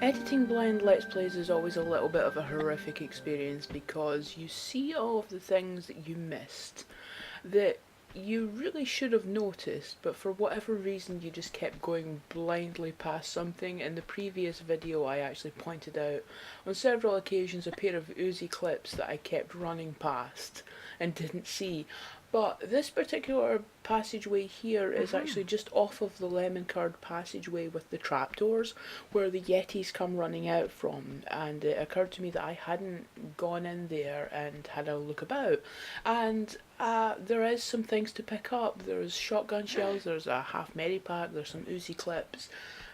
Editing blind Let's Plays is always a little bit of a horrific experience because you see all of the things that you missed that you really should have noticed, but for whatever reason you just kept going blindly past something. In the previous video I actually pointed out on several occasions a pair of Uzi clips that I kept running past and didn't see. But this particular passageway here is actually just off of the lemon curd passageway with the trapdoors where the Yetis come running out from, and it occurred to me that I hadn't gone in there and had a look about. And there is some things to pick up. There's shotgun shells, there's a half medipack, there's some Uzi clips.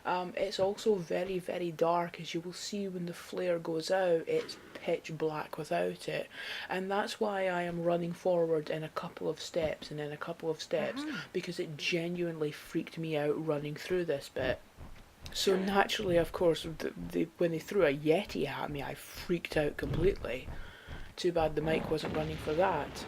It's also very, very dark, as you will see when the flare goes out. It's pitch black without it, and that's why I am running forward in a couple of steps and in a couple of steps, because it genuinely freaked me out running through this bit. So naturally, of course, when they threw a Yeti at me, I freaked out completely. Too bad the mic wasn't running for that.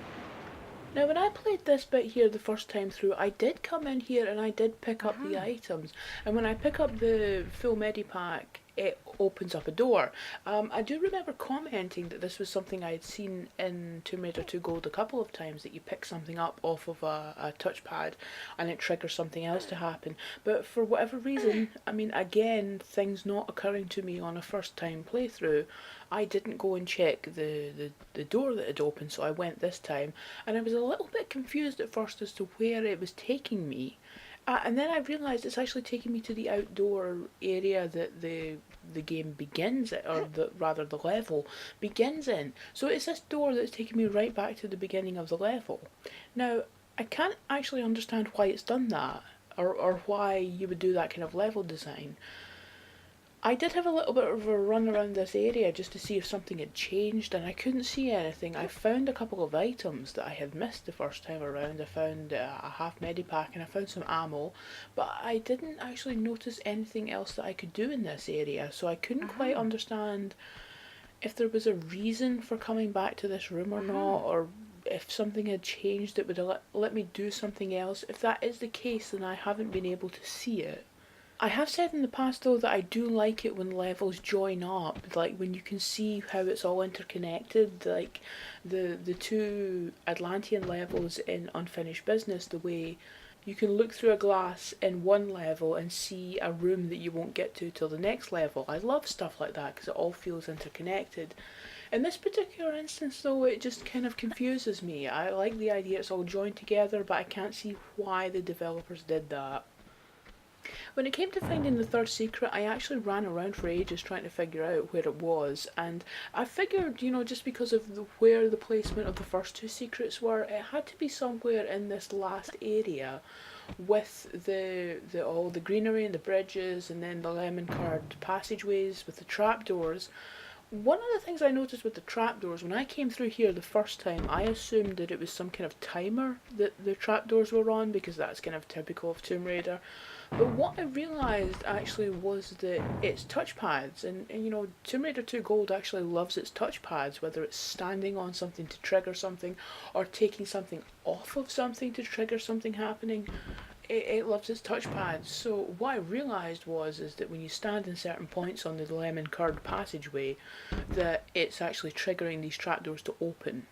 Now, when I played this bit here the first time through, I did come in here and I did pick up the items. And when I pick up the full medipack, it opens up a door. I do remember commenting that this was something I had seen in Tomb Raider 2 Gold a couple of times, that you pick something up off of a touchpad and it triggers something else to happen. But for whatever reason, I mean, again, things not occurring to me on a first time playthrough, I didn't go and check the door that had opened, so I went this time, and I was a little bit confused at first as to where it was taking me. And then I realised it's actually taking me to the outdoor area that the game begins at, or rather the level begins in. So it's this door that's taking me right back to the beginning of the level. Now, I can't actually understand why it's done that, or why you would do that kind of level design. I did have a little bit of a run around this area just to see if something had changed, and I couldn't see anything. I found a couple of items that I had missed the first time around. I found a half medipack and I found some ammo, but I didn't actually notice anything else that I could do in this area, so I couldn't quite understand if there was a reason for coming back to this room or not, or if something had changed that would let me do something else. If that is the case, then I haven't been able to see it. I have said in the past though that I do like it when levels join up, like when you can see how it's all interconnected, like the two Atlantean levels in Unfinished Business, the way you can look through a glass in one level and see a room that you won't get to till the next level. I love stuff like that because it all feels interconnected. In this particular instance though, it just kind of confuses me. I like the idea it's all joined together, but I can't see why the developers did that. When it came to finding the third secret, I actually ran around for ages trying to figure out where it was, and I figured, just because of where the placement of the first two secrets were, it had to be somewhere in this last area with all the greenery and the bridges and then the lemon coloured passageways with the trapdoors. One of the things I noticed with the trapdoors, when I came through here the first time, I assumed that it was some kind of timer that the trapdoors were on, because that's kind of typical of Tomb Raider. But what I realised actually was that it's touchpads, and Tomb Raider 2 Gold actually loves its touchpads, whether it's standing on something to trigger something, or taking something off of something to trigger something happening. It loves its touchpads. So what I realised is that when you stand in certain points on the lemon curd passageway, that it's actually triggering these trapdoors to open.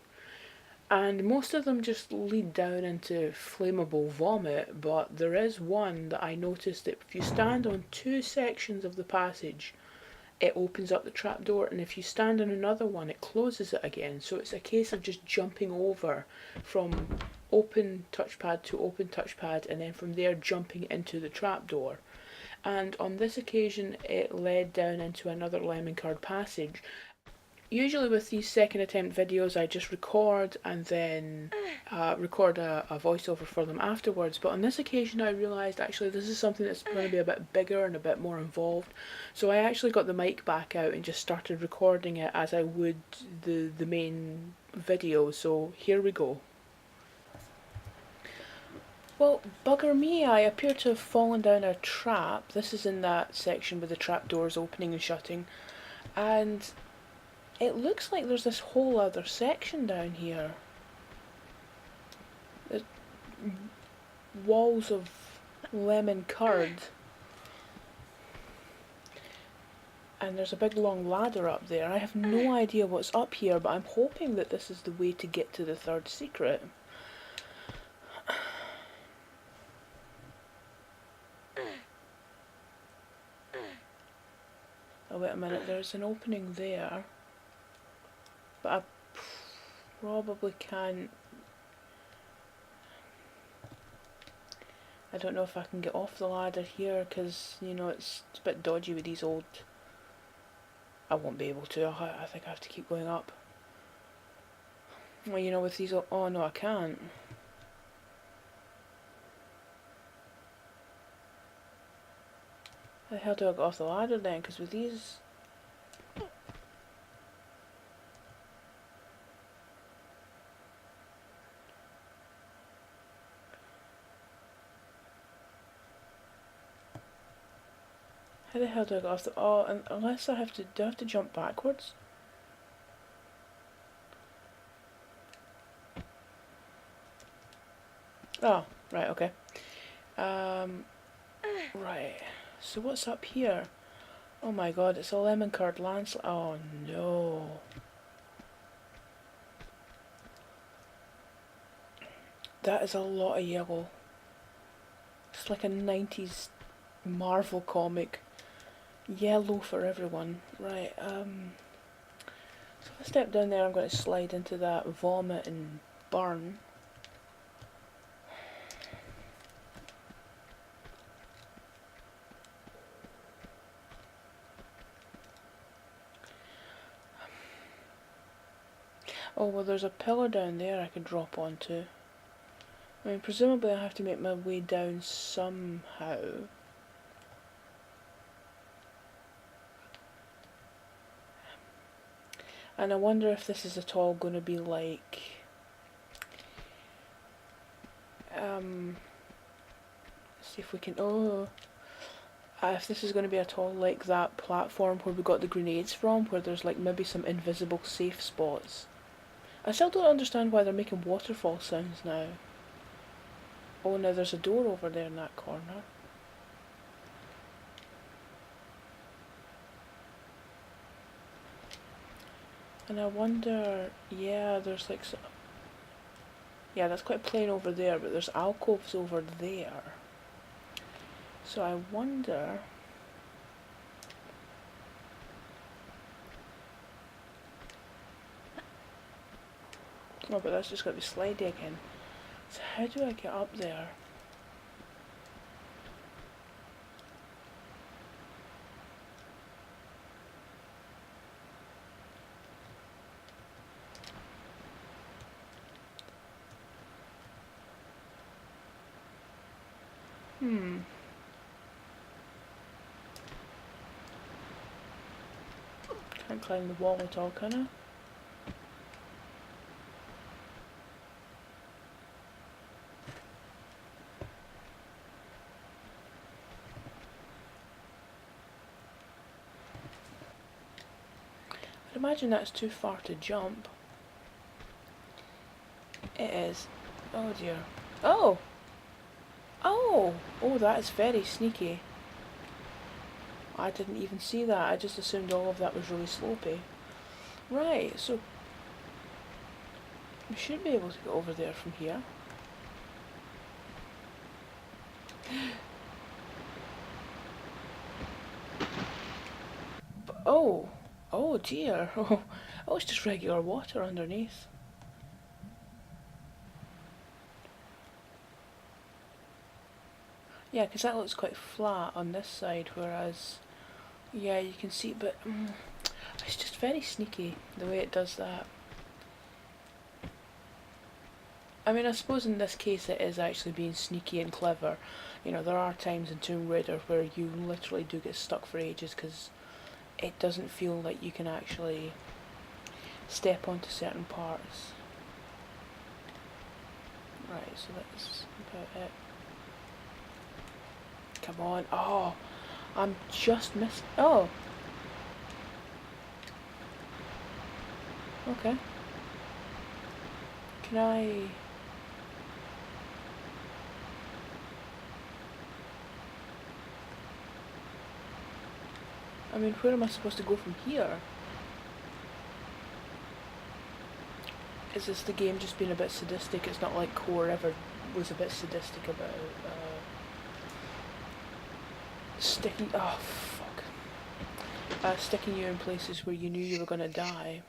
And most of them just lead down into flammable vomit, but there is one that I noticed that if you stand on two sections of the passage, it opens up the trapdoor, and if you stand on another one, it closes it again. So it's a case of just jumping over from open touchpad to open touchpad, and then from there jumping into the trapdoor. And on this occasion, it led down into another lemon curd passage. Usually with these second attempt videos, I just record and then record a voiceover for them afterwards. But on this occasion I realised actually this is something that's going to be a bit bigger and a bit more involved. So I actually got the mic back out and just started recording it as I would the main video. So here we go. Well, bugger me, I appear to have fallen down a trap. This is in that section with the trapdoors opening and shutting. And it looks like there's this whole other section down here. There's walls of lemon curd. And there's a big long ladder up there. I have no idea what's up here, but I'm hoping that this is the way to get to the third secret. Oh wait a minute, there's an opening there. But I probably can't... I don't know if I can get off the ladder here, because, you know, it's a bit dodgy with these old... I won't be able to. I think I have to keep going up. Well, you know, with these... Oh, no, I can't. How the hell do I get off the ladder then? Because with these... How the hell do I get off the... Oh, and unless I have to... Do I have to jump backwards? Oh, right, okay. Right. So what's up here? Oh my god, it's a lemon curd landslide. Oh no. That is a lot of yellow. It's like a 90s Marvel comic. Yellow for everyone. Right, so if I step down there, I'm going to slide into that vomit and burn. Oh, well, there's a pillar down there I could drop onto. I mean, presumably I have to make my way down somehow. And I wonder if this is at all going to be like... see if we can... Oh... if this is going to be at all like that platform where we got the grenades from, where there's like maybe some invisible safe spots. I still don't understand why they're making waterfall sounds now. Oh, now there's a door over there in that corner. And I wonder, yeah, there's like some... Yeah, that's quite plain over there, but there's alcoves over there. So I wonder... Oh, but that's just got to be slidey again. So how do I get up there? Can't climb the wall at all, can I? I'd imagine that's too far to jump. It is. Oh dear. Oh! Oh! Oh, that is very sneaky. I didn't even see that. I just assumed all of that was really slopey. Right, so... we should be able to get over there from here. But, oh! Oh dear. Oh, it's just regular water underneath. Yeah, because that looks quite flat on this side, whereas... Yeah, you can see, but... it's just very sneaky, the way it does that. I mean, I suppose in this case it is actually being sneaky and clever. You know, there are times in Tomb Raider where you literally do get stuck for ages because it doesn't feel like you can actually step onto certain parts. Right, so that's about it. Come on. Oh, I'm just missing. Oh. Okay. Can I... I mean, where am I supposed to go from here? Is this the game just being a bit sadistic? It's not like Core ever was a bit sadistic about sticking. Oh fuck! Sticking you in places where you knew you were gonna die.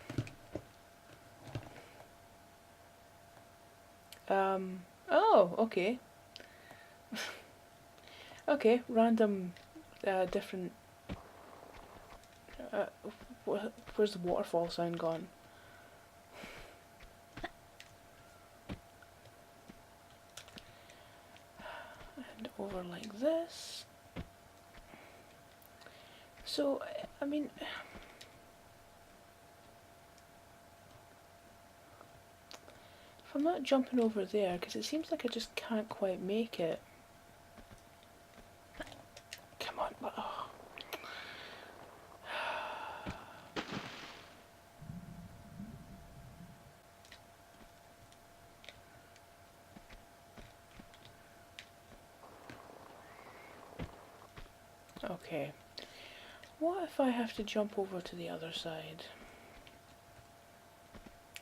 Oh, okay. Okay, random, different. Uh, where's the waterfall sound gone? And over like this. So, I mean, if I'm not jumping over there, because it seems like I just can't quite make it. Come on, oh. Okay. What if I have to jump over to the other side?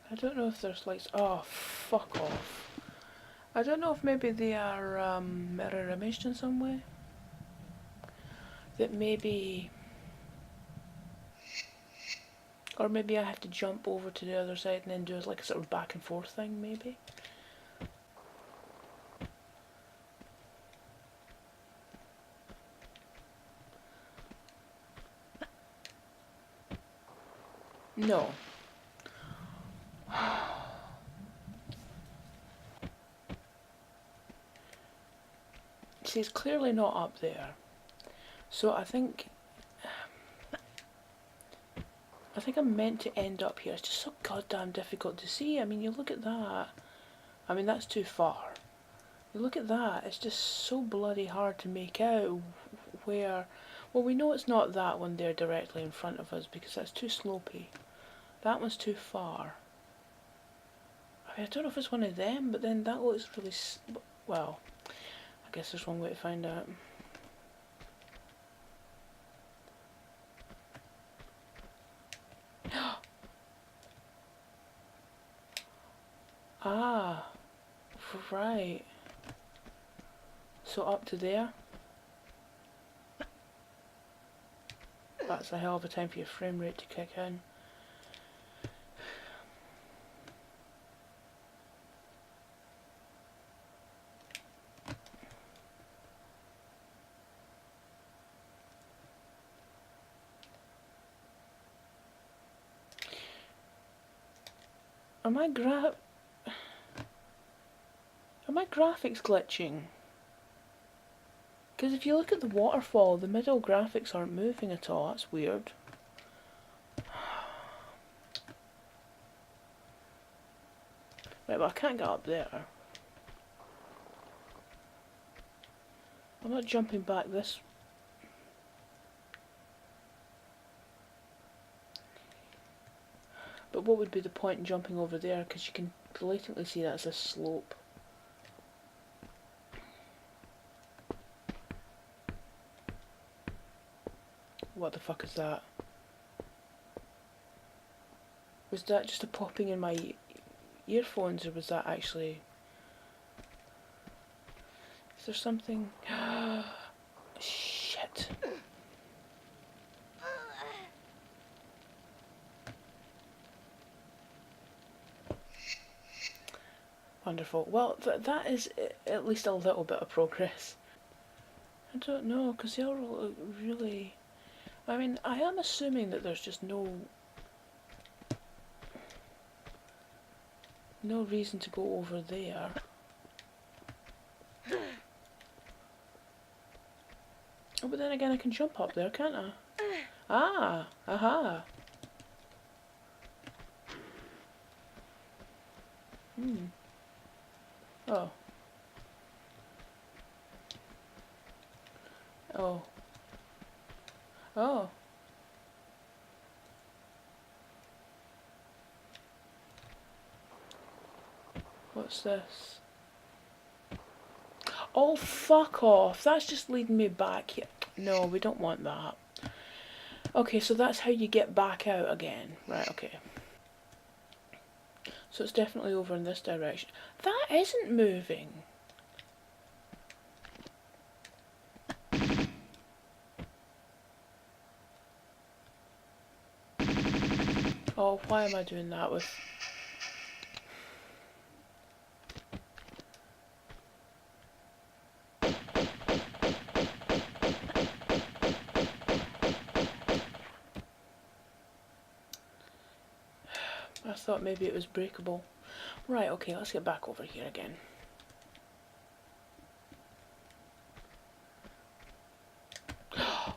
I don't know if there's like... Oh, fuck off. I don't know if maybe they are mirror imaged in some way. That maybe... Or maybe I have to jump over to the other side and then do like a sort of back and forth thing, maybe. No. See, it's clearly not up there. So I think I'm meant to end up here. It's just so goddamn difficult to see. I mean, you look at that. I mean, that's too far. You look at that. It's just so bloody hard to make out where... Well, we know it's not that one there directly in front of us because that's too slopey. That one's too far. I mean, I don't know if it's one of them, but then that looks really... Well, I guess there's one way to find out. Ah, right. So up to there. That's a hell of a time for your frame rate to kick in. Am I graphics glitching? Because if you look at the waterfall, the middle graphics aren't moving at all. That's weird. Right, but I can't get up there. I'm not jumping back this... But what would be the point in jumping over there? Because you can blatantly see that's a slope. What the fuck is that? Was that just a popping in my earphones, or was that actually... Is there something... Shit. Wonderful. Well, that is at least a little bit of progress. I don't know, because they all look really... I mean, I am assuming that there's just no reason to go over there. Oh, but then again I can jump up there, can't I? Ah! Aha! Oh. Oh. Oh. What's this? Oh, fuck off. That's just leading me back here. No, we don't want that. Okay, so that's how you get back out again. Right, okay. So it's definitely over in this direction. That isn't moving. Oh, why am I doing that with... I thought maybe it was breakable. Right, okay, let's get back over here again.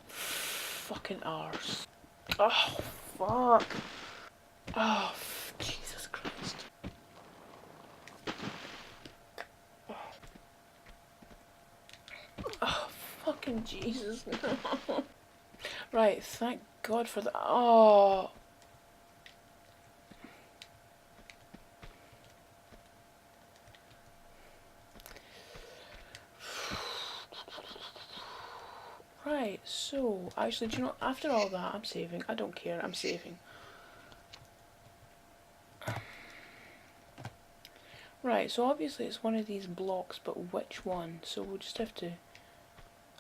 Fucking arse. Oh, fuck. Oh, Jesus Christ. Oh, fucking Jesus. Right, thank God for that. Oh. Right, so, actually, do you know, after all that, I'm saving. I don't care, I'm saving. Right, so obviously it's one of these blocks, but which one? So we'll just have to...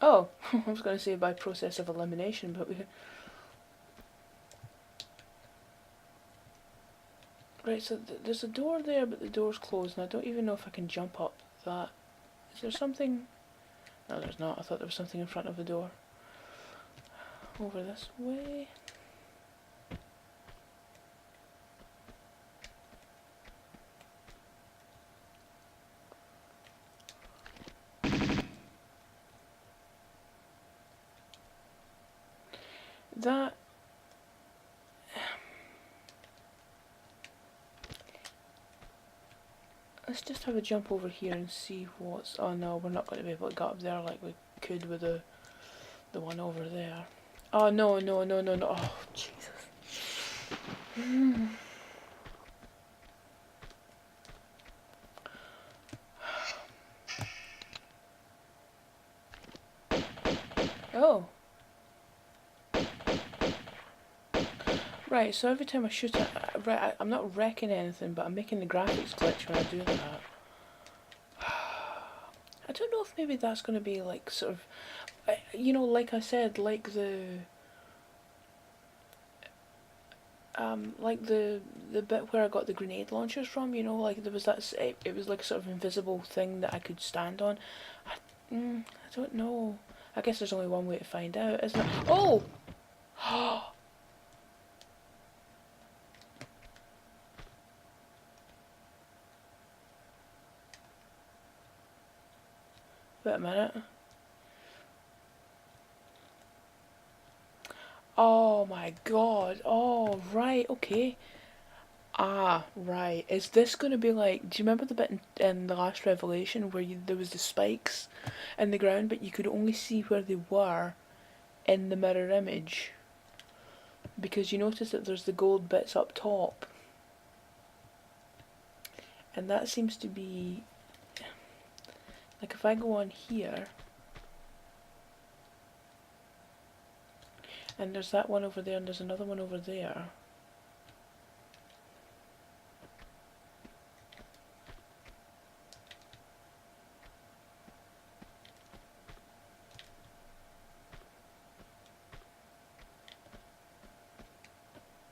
Oh, I was going to say by process of elimination, but we... Right, so there's a door there, but the door's closed, and I don't even know if I can jump up that. Is there something... No, there's not. I thought there was something in front of the door. Over this way... That... Let's just have a jump over here and see what's... Oh no, we're not going to be able to get up there like we could with the one over there. Oh no, no, no, no, no. Oh, Jesus. Oh. Right, so every time I shoot it, right, I'm not wrecking anything, but I'm making the graphics glitch when I do that. I don't know if maybe that's going to be like sort of, you know, like I said, like the bit where I got the grenade launchers from, you know, like there was that, it was like a sort of invisible thing that I could stand on. I don't know. I guess there's only one way to find out, isn't it? Oh! Wait a minute. Oh my god. Oh, right, okay. Ah, right. Is this going to be like... Do you remember the bit in the last Revelation where there was the spikes in the ground, but you could only see where they were in the mirror image? Because you notice that there's the gold bits up top. And that seems to be... Like if I go on here... And there's that one over there and there's another one over there.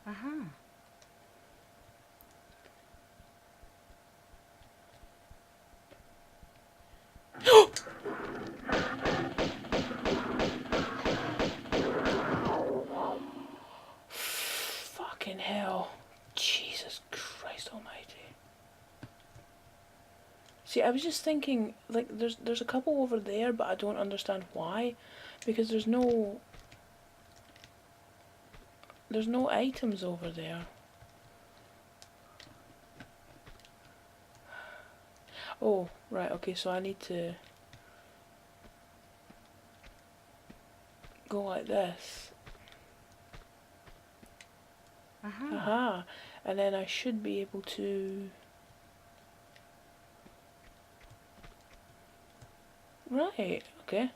Uh-huh. Fucking hell. Jesus Christ almighty. See, I was just thinking, like, there's a couple over there, but I don't understand why. Because there's no items over there. Oh, right, okay, so I need to go like this. Uh-huh. Aha. And then I should be able to... Right, okay.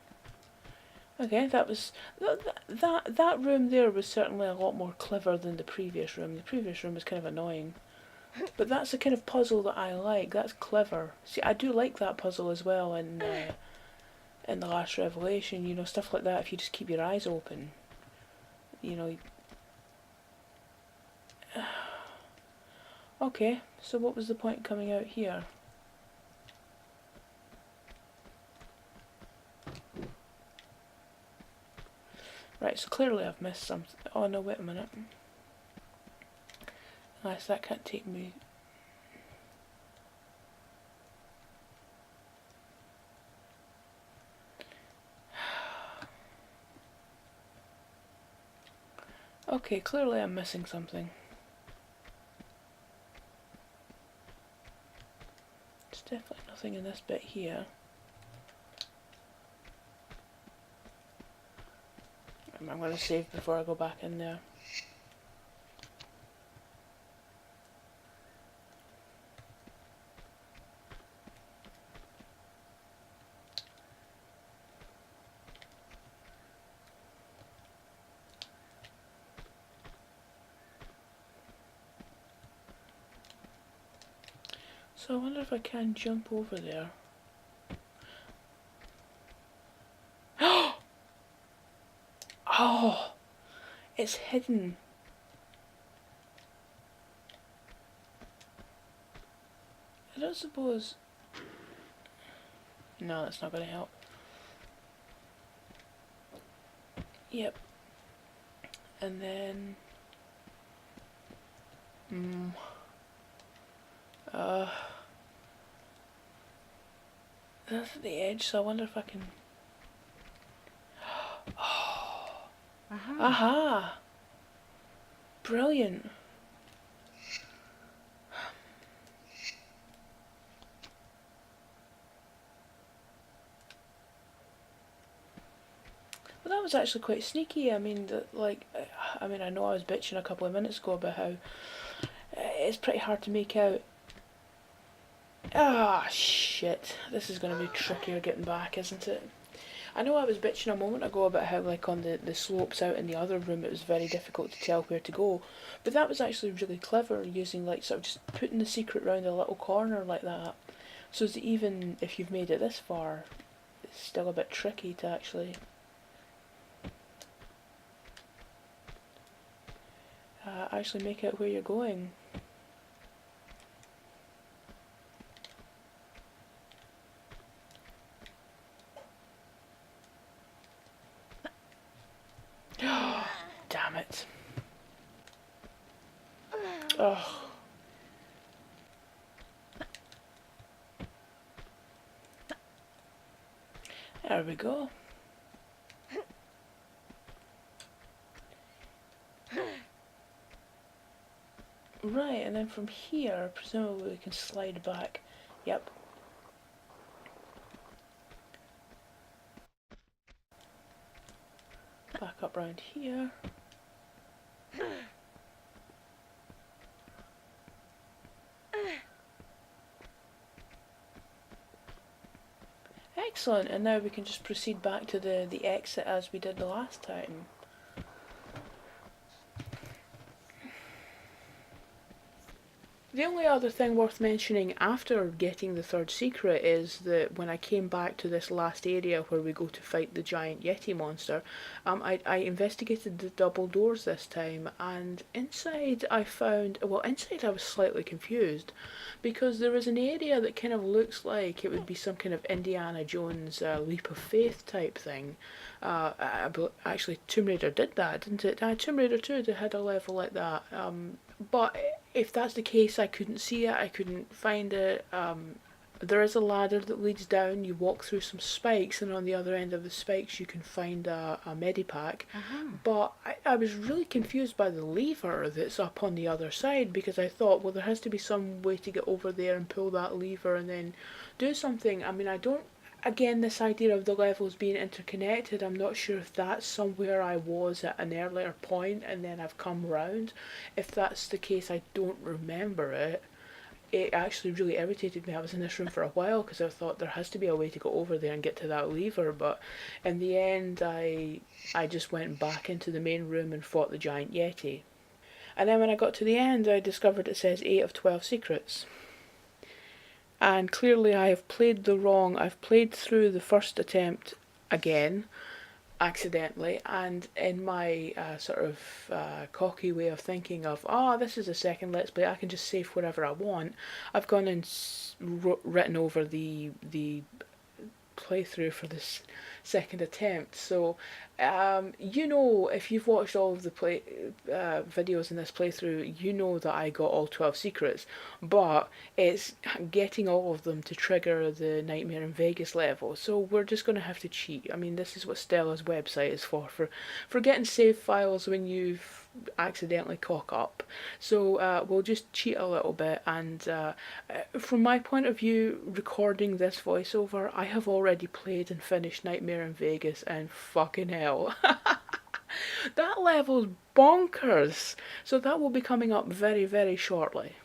Okay, that room there was certainly a lot more clever than the previous room. The previous room was kind of annoying. But that's the kind of puzzle that I like. That's clever. See, I do like that puzzle as well in the Last Revelation. You know, stuff like that. If you just keep your eyes open, you know. Okay, so what was the point coming out here? Right, so clearly I've missed something. Oh no, wait a minute. Nice, that can't take me. Okay, clearly I'm missing something. There's definitely nothing in this bit here. I'm going to save before I go back in there. So I wonder if I can jump over there. Oh! It's hidden. I don't suppose... No, that's not going to help. Yep. And then... That's at the edge, so I wonder if I can... Oh! Aha. Aha! Brilliant. Well, that was actually quite sneaky. I mean, I know I was bitching a couple of minutes ago about how it's pretty hard to make out. Ah, shit. This is going to be trickier getting back, isn't it? I know I was bitching a moment ago about how, like, on the slopes out in the other room it was very difficult to tell where to go, but that was actually really clever, using, like, sort of just putting the secret round a little corner like that, so that even if you've made it this far, it's still a bit tricky to actually make out where you're going. Damn it. Oh. There we go. Right, and then from here, presumably we can slide back. Yep. Back up round here. Excellent, and now we can just proceed back to the exit as we did the last time. The only other thing worth mentioning after getting the third secret is that when I came back to this last area where we go to fight the giant Yeti monster, I investigated the double doors this time, and inside I found, well, inside I was slightly confused, because there is an area that kind of looks like it would be some kind of Indiana Jones leap of faith type thing. Actually, Tomb Raider did that, didn't it? Tomb Raider 2 had a level like that. But if that's the case, I couldn't see it, I couldn't find it. There is a ladder that leads down, you walk through some spikes, and on the other end of the spikes you can find a medipack. But I was really confused by the lever that's up on the other side, because I thought, well, there has to be some way to get over there and pull that lever and then do something. I mean, I don't... Again, this idea of the levels being interconnected, I'm not sure if that's somewhere I was at an earlier point and then I've come round. If that's the case, I don't remember it. it actually really irritated me. I was in this room for a while because I thought there has to be a way to go over there and get to that lever, but in the end, I just went back into the main room and fought the giant yeti. And then when I got to the end, I discovered it says 8 of 12 secrets. And clearly I have played the wrong. I've played through the first attempt again, accidentally, and in my sort of cocky way of thinking of, oh, this is a second Let's Play, I can just save wherever I want, I've gone and written over the playthrough for this second attempt. So, you know, if you've watched all of the videos in this playthrough, you know that I got all 12 secrets, but it's getting all of them to trigger the Nightmare in Vegas level. So we're just going to have to cheat. I mean, this is what Stella's website is for getting save files when you've accidentally cock up. So we'll just cheat a little bit, and from my point of view, recording this voiceover, I have already played and finished Nightmare in Vegas, and fucking hell. That level's bonkers. So that will be coming up very, very shortly.